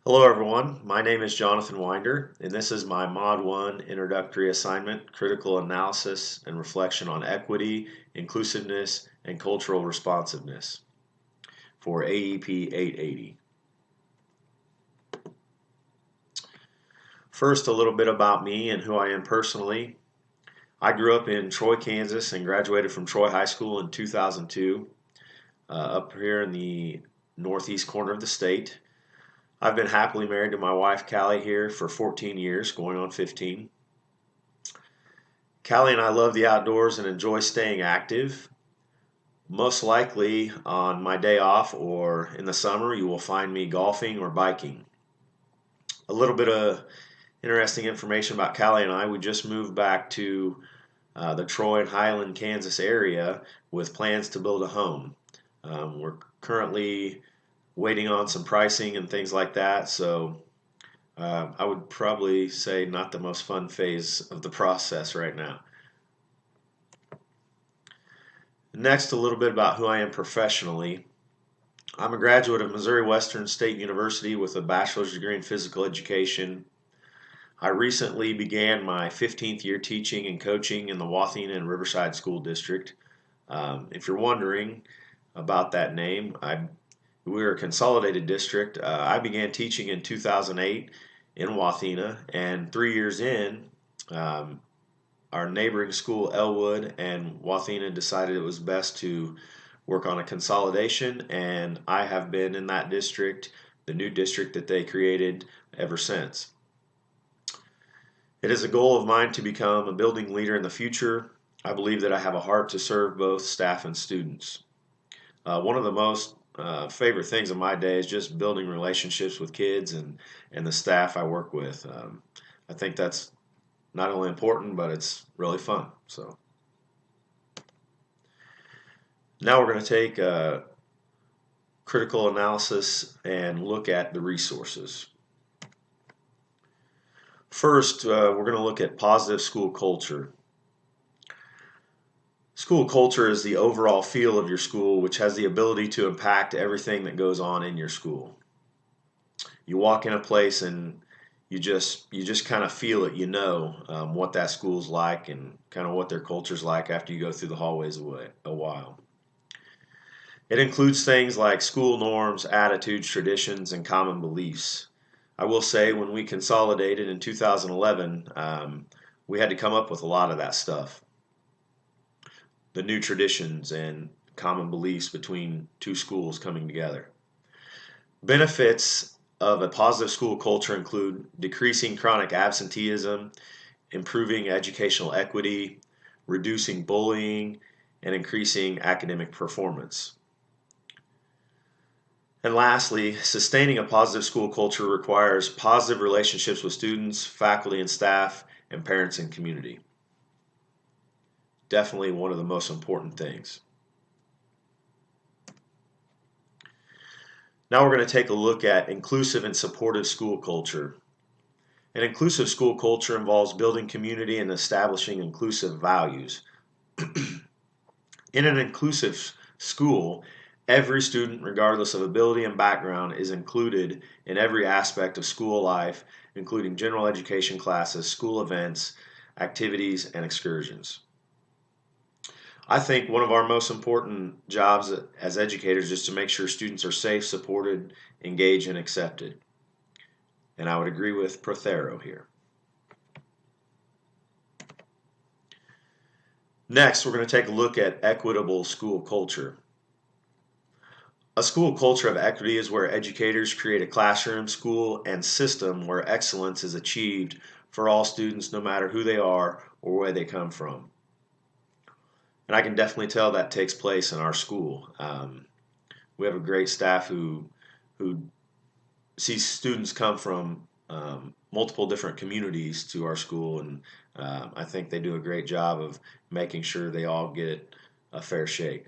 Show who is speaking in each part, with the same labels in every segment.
Speaker 1: Hello everyone, my name is JWinder, and this is my Mod 1 introductory assignment, Critical Analysis and Reflection on Equity, Inclusiveness, and Cultural Responsiveness for AEP 880. First, a little bit about me and who I am personally. I grew up in Troy, Kansas and graduated from Troy High School in 2002, up here in the northeast corner of the state. I've been happily married to my wife Callie here for 14 years, going on 15. Callie and I love the outdoors and enjoy staying active. Most likely on my day off or in the summer, you will find me golfing or biking. A little bit of interesting information about Callie and I. We just moved back to the Troy and Highland, Kansas area with plans to build a home. We're currently waiting on some pricing and things like that, so I would probably say not the most fun phase of the process right now. Next, a little bit about who I am professionally. I'm a graduate of Missouri Western State University with a bachelor's degree in physical education. I recently began my 15th year teaching and coaching in the Wathena and Riverside School District. If you're wondering about that name, we're a consolidated district. I began teaching in 2008 in Wathena, and 3 years in, our neighboring school, Elwood and Wathena, decided it was best to work on a consolidation, and I have been in that district, the new district that they created, ever since. It is a goal of mine to become a building leader in the future. I believe that I have a heart to serve both staff and students. One of the most favorite things of my day is just building relationships with kids and the staff I work with. I think that's not only important, but it's really fun. So now we're going to take a critical analysis and look at the resources. First, we're going to look at positive school culture. School culture is the overall feel of your school, which has the ability to impact everything that goes on in your school. You walk in a place and you just kind of feel it. You know what that school's like and kind of what their culture's like after you go through the hallways a while. It includes things like school norms, attitudes, traditions, and common beliefs. I will say when we consolidated in 2011, we had to come up with a lot of that stuff. The new traditions and common beliefs between two schools coming together. Benefits of a positive school culture include decreasing chronic absenteeism, improving educational equity, reducing bullying, and increasing academic performance. And lastly, sustaining a positive school culture requires positive relationships with students, faculty and staff, and parents and community. Definitely one of the most important things. Now we're going to take a look at inclusive and supportive school culture. An inclusive school culture involves building community and establishing inclusive values. In an inclusive school, every student, regardless of ability and background, is included in every aspect of school life, including general education classes, school events, activities, and excursions. I think one of our most important jobs as educators is to make sure students are safe, supported, engaged, and accepted. And I would agree with Prothero here. Next, we're going to take a look at equitable school culture. A school culture of equity is where educators create a classroom, school, and system where excellence is achieved for all students, no matter who they are or where they come from. And I can definitely tell that takes place in our school. We have a great staff who sees students come from multiple different communities to our school, and I think they do a great job of making sure they all get a fair shake.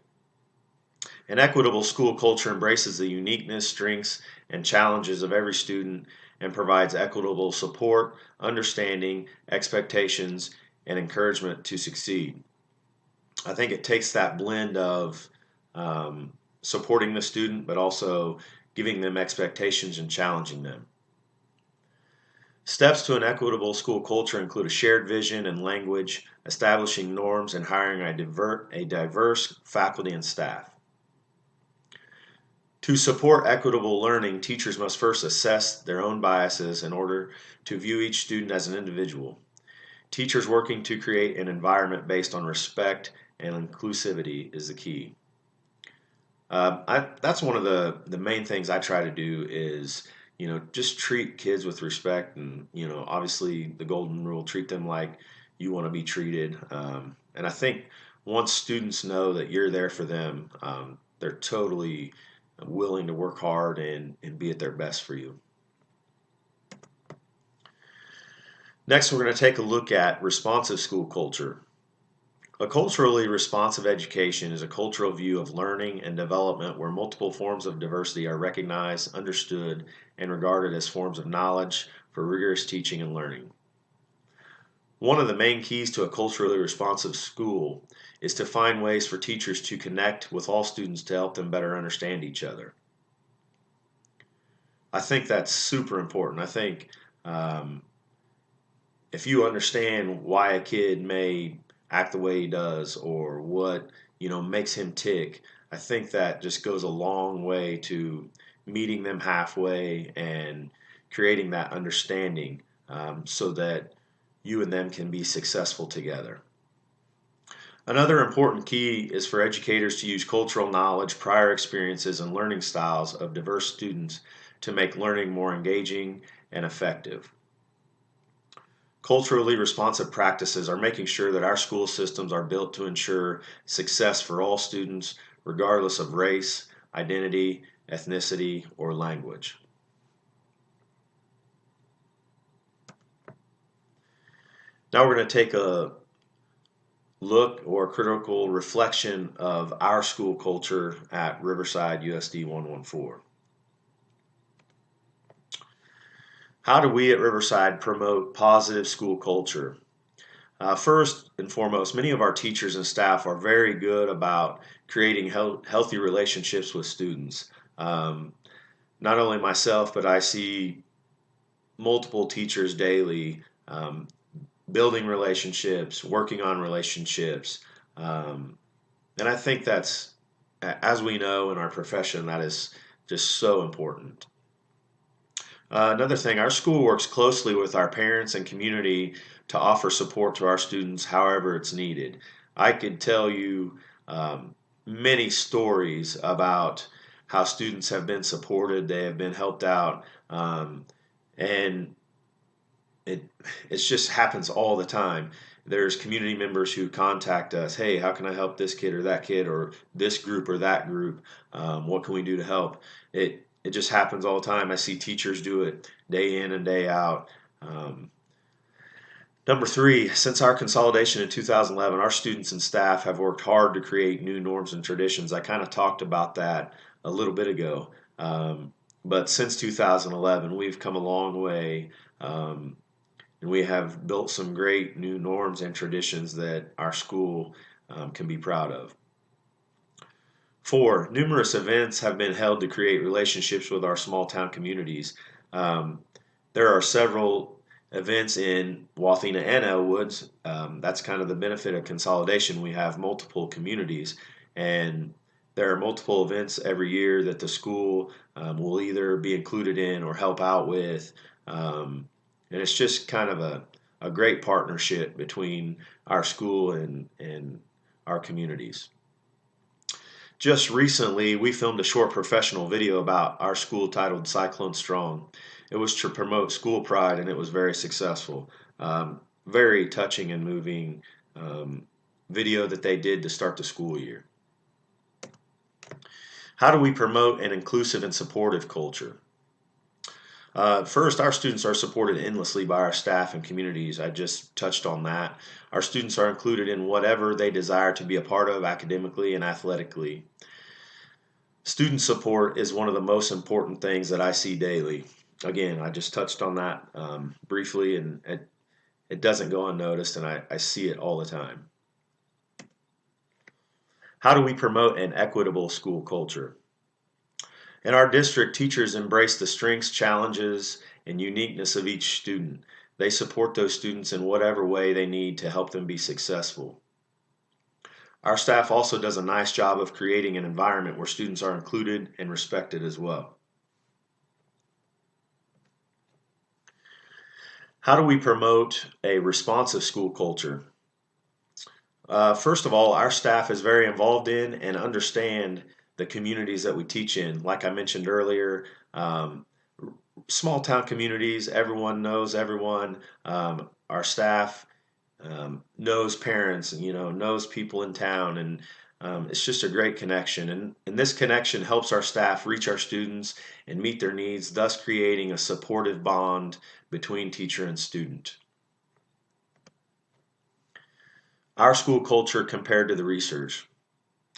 Speaker 1: An equitable school culture embraces the uniqueness, strengths, and challenges of every student and provides equitable support, understanding, expectations, and encouragement to succeed. I think it takes that blend of supporting the student, but also giving them expectations and challenging them. Steps to an equitable school culture include a shared vision and language, establishing norms, and hiring a diverse faculty and staff. To support equitable learning, teachers must first assess their own biases in order to view each student as an individual. Teachers working to create an environment based on respect and inclusivity is the key. That's one of the main things I try to do is, just treat kids with respect, and, obviously the golden rule, treat them like you want to be treated. And I think once students know that you're there for them, they're totally willing to work hard and be at their best for you. Next, we're going to take a look at responsive school culture. A culturally responsive education is a cultural view of learning and development where multiple forms of diversity are recognized, understood, and regarded as forms of knowledge for rigorous teaching and learning. One of the main keys to a culturally responsive school is to find ways for teachers to connect with all students to help them better understand each other. I think that's super important. I think if you understand why a kid may act the way he does or what makes him tick, I think that just goes a long way to meeting them halfway and creating that understanding, so that you and them can be successful together. Another important key is for educators to use cultural knowledge, prior experiences, and learning styles of diverse students to make learning more engaging and effective. Culturally responsive practices are making sure that our school systems are built to ensure success for all students, regardless of race, identity, ethnicity, or language. Now we're going to take a look or critical reflection of our school culture at Riverside USD 114. How do we at Riverside promote positive school culture? First and foremost, many of our teachers and staff are very good about creating healthy relationships with students. Not only myself, but I see multiple teachers daily building relationships, working on relationships. And I think that's, as we know in our profession, that is just so important. Another thing, our school works closely with our parents and community to offer support to our students however it's needed. I could tell you many stories about how students have been supported, they have been helped out, and it just happens all the time. There's community members who contact us, hey, how can I help this kid or that kid or this group or that group? What can we do to help? It just happens all the time. I see teachers do it day in and day out. Number three, since our consolidation in 2011, our students and staff have worked hard to create new norms and traditions. I kind of talked about that a little bit ago. But since 2011, we've come a long way. And we have built some great new norms and traditions that our school can be proud of. Four, numerous events have been held to create relationships with our small town communities. There are several events in Wathena and Elwoods. That's kind of the benefit of consolidation. We have multiple communities, and there are multiple events every year that the school will either be included in or help out with. And it's just kind of a great partnership between our school and our communities. Just recently, we filmed a short professional video about our school titled Cyclone Strong. It was to promote school pride, and it was very successful. Very touching and moving video that they did to start the school year. How do we promote an inclusive and supportive culture? First, our students are supported endlessly by our staff and communities. I just touched on that. Our students are included in whatever they desire to be a part of academically and athletically. Student support is one of the most important things that I see daily. Again, I just touched on that briefly, and it doesn't go unnoticed, and I see it all the time. How do we promote an equitable school culture? In our district, teachers embrace the strengths, challenges, and uniqueness of each student. They support those students in whatever way they need to help them be successful. Our staff also does a nice job of creating an environment where students are included and respected as well. How do we promote a responsive school culture? First of all, our staff is very involved in and understand the communities that we teach in. Like I mentioned earlier, small town communities, everyone knows everyone. Our staff knows parents, and knows people in town, and it's just a great connection. And this connection helps our staff reach our students and meet their needs, thus creating a supportive bond between teacher and student. Our school culture compared to the research.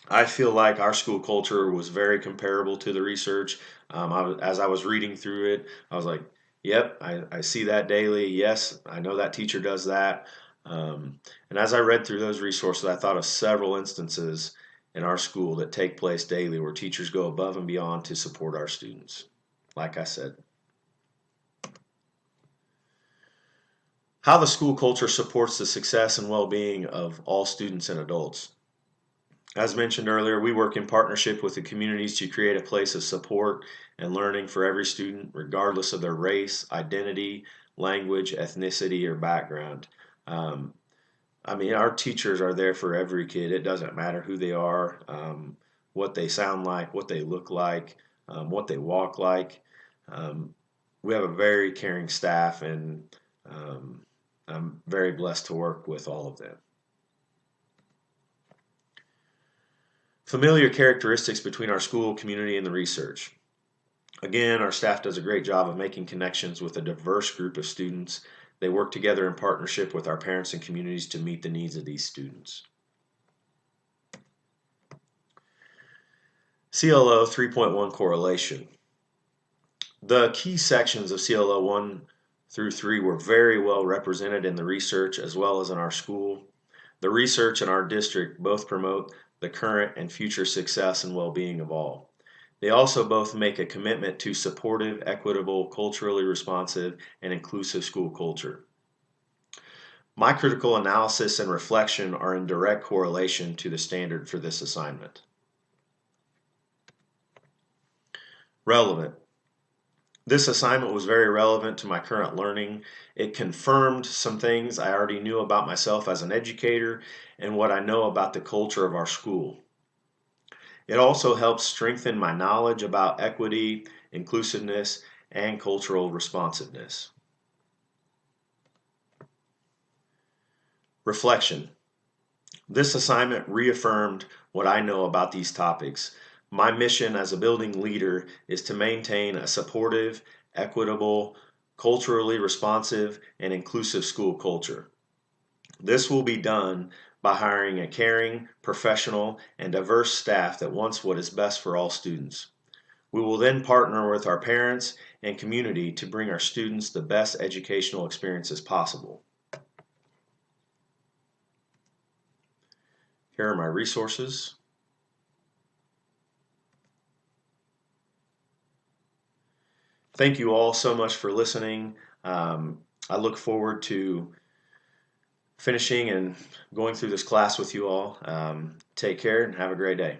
Speaker 1: I feel like our school culture was very comparable to the research. As I was reading through it, I was like, yep, I see that daily. Yes, I know that teacher does that. And as I read through those resources, I thought of several instances in our school that take place daily where teachers go above and beyond to support our students. Like I said, how the school culture supports the success and well-being of all students and adults. As mentioned earlier, we work in partnership with the communities to create a place of support and learning for every student, regardless of their race, identity, language, ethnicity, or background. Um, our teachers are there for every kid. It doesn't matter who they are, what they sound like, what they look like, what they walk like. Um, we have a very caring staff, and I'm very blessed to work with all of them. Familiar characteristics between our school, community, and the research. Again, our staff does a great job of making connections with a diverse group of students. They work together in partnership with our parents and communities to meet the needs of these students. CLO 3.1 correlation. The key sections of CLO 1 through 3 were very well represented in the research as well as in our school. The research and our district both promote the current and future success and well-being of all. They also both make a commitment to supportive, equitable, culturally responsive, and inclusive school culture. My critical analysis and reflection are in direct correlation to the standard for this assignment. Relevant. This assignment was very relevant to my current learning. It confirmed some things I already knew about myself as an educator and what I know about the culture of our school. It also helps strengthen my knowledge about equity, inclusiveness, and cultural responsiveness. Reflection. This assignment reaffirmed what I know about these topics. My mission as a building leader is to maintain a supportive, equitable, culturally responsive, and inclusive school culture. This will be done by hiring a caring, professional, and diverse staff that wants what is best for all students. We will then partner with our parents and community to bring our students the best educational experiences possible. Here are my resources. Thank you all so much for listening. I look forward to finishing and going through this class with you all. Take care and have a great day.